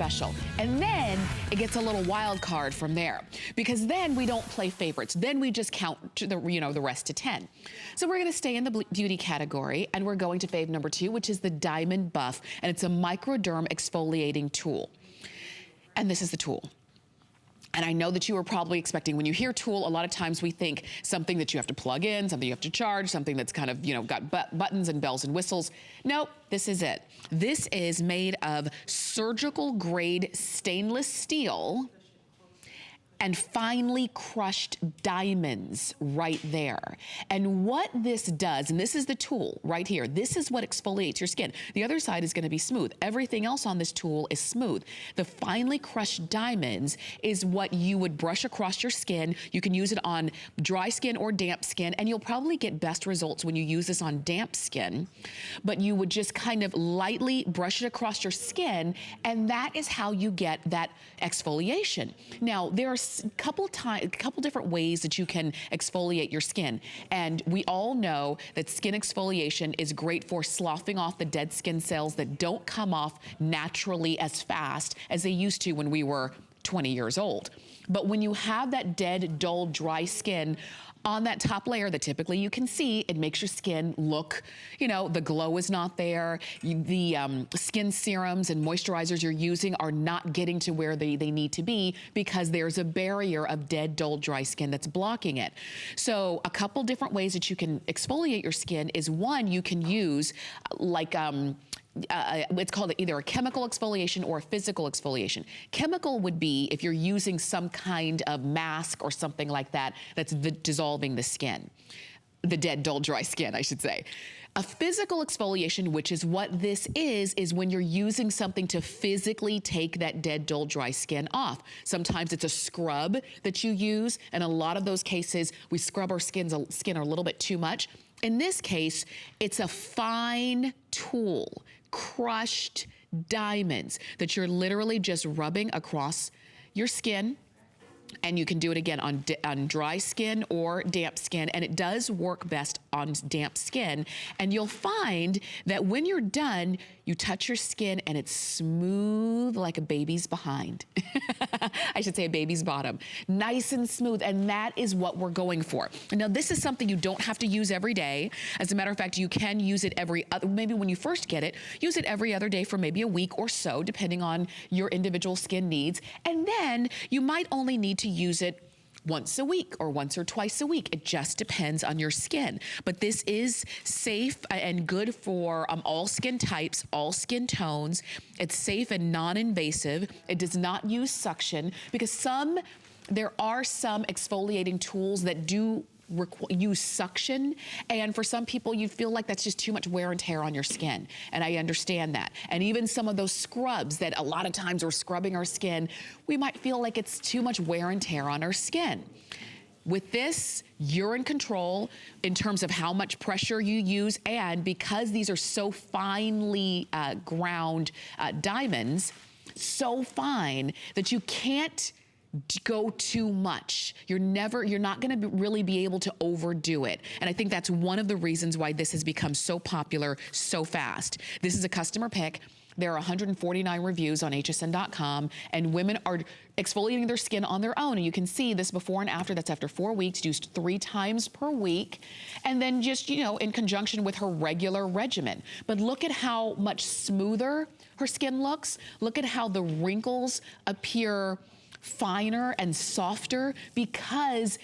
special. And then it gets a little wild card from there, because then we don't play favorites. Then we just count to the, you know, the rest to 10. So we're gonna stay in the beauty category, and we're going to fave number 2, which is the DiamondBuff, and it's a microderm exfoliating tool. And this is the tool. And I know that you were probably expecting, when you hear tool, a lot of times we think something that you have to plug in, something you have to charge, something that's kind of, you know, got buttons and bells and whistles. Nope, this is it. This is made of surgical grade stainless steel and finely crushed diamonds right there. And what this does, and this is the tool right here, this is what exfoliates your skin. The other side is gonna be smooth. Everything else on this tool is smooth. The finely crushed diamonds is what you would brush across your skin. You can use it on dry skin or damp skin, and you'll probably get best results when you use this on damp skin. But you would just kind of lightly brush it across your skin, and that is how you get that exfoliation. Now, there are a couple different ways that you can exfoliate your skin. And we all know that skin exfoliation is great for sloughing off the dead skin cells that don't come off naturally as fast as they used to when we were 20 years old. But when you have that dead, dull, dry skin on that top layer that typically you can see, it makes your skin look, you know, the glow is not there. The skin serums and moisturizers you're using are not getting to where they need to be, because there's a barrier of dead, dull, dry skin that's blocking it. So a couple different ways that you can exfoliate your skin is, one, you can use like, it's called either a chemical exfoliation or a physical exfoliation. Chemical would be if you're using some kind of mask or something like that that's dissolving the skin. The dead, dull, dry skin, I should say. A physical exfoliation, which is what this is when you're using something to physically take that dead, dull, dry skin off. Sometimes it's a scrub that you use, and a lot of those cases, we scrub our skin a little bit too much. In this case, it's a fine tool, crushed diamonds that you're literally just rubbing across your skin. And you can do it again on dry skin or damp skin, and it does work best on damp skin. And you'll find that when you're done, you touch your skin and it's smooth like a baby's behind. I should say a baby's bottom. Nice and smooth, and that is what we're going for. Now, this is something you don't have to use every day. As a matter of fact, you can use it maybe when you first get it, use it every other day for maybe a week or so, depending on your individual skin needs. And then you might only need to use it once a week or once or twice a week. It just depends on your skin. But this is safe and good for all skin types, all skin tones. It's safe and non-invasive. It does not use suction, because there are some exfoliating tools that do use suction, and for some people you feel like that's just too much wear and tear on your skin, and I understand that. And even some of those scrubs that a lot of times we're scrubbing our skin, we might feel like it's too much wear and tear on our skin. With this, you're in control in terms of how much pressure you use, and because these are so finely ground diamonds, so fine that you can't go too much. You're not gonna really be able to overdo it. And I think that's one of the reasons why this has become so popular so fast. This is a customer pick. There are 149 reviews on hsn.com, and women are exfoliating their skin on their own. And you can see this before and after. That's after 4 weeks, used 3 times per week. And then just, you know, in conjunction with her regular regimen. But look at how much smoother her skin looks. Look at how the wrinkles appear finer and softer, because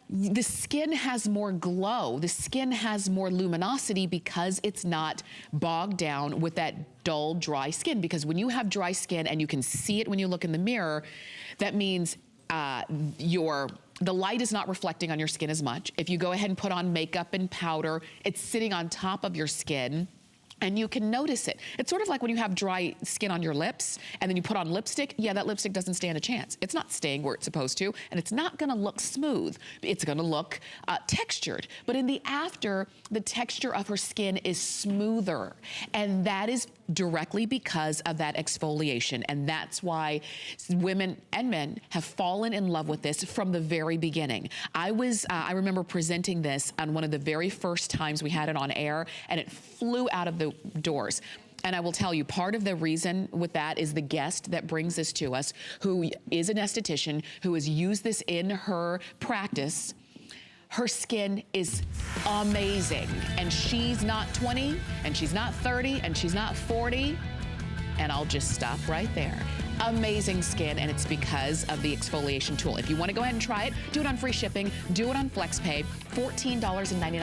the skin has more glow. The skin has more luminosity because it's not bogged down with that dull, dry skin. Because when you have dry skin and you can see it when you look in the mirror, that means the light is not reflecting on your skin as much. If you go ahead and put on makeup and powder, it's sitting on top of your skin, and you can notice it. It's sort of like when you have dry skin on your lips and then you put on lipstick. Yeah, that lipstick doesn't stand a chance. It's not staying where it's supposed to, and it's not gonna look smooth. It's gonna look textured. But in the after, the texture of her skin is smoother, and that is directly because of that exfoliation. And that's why women and men have fallen in love with this from the very beginning. I remember presenting this on one of the very first times we had it on air, and it flew out of the doors. And I will tell you, part of the reason with that is the guest that brings this to us, who is an esthetician, who has used this in her practice. Her skin is amazing. And she's not 20, and she's not 30, and she's not 40. And I'll just stop right there. Amazing skin, and it's because of the exfoliation tool. If you want to go ahead and try it, do it on free shipping, do it on FlexPay, $14.99.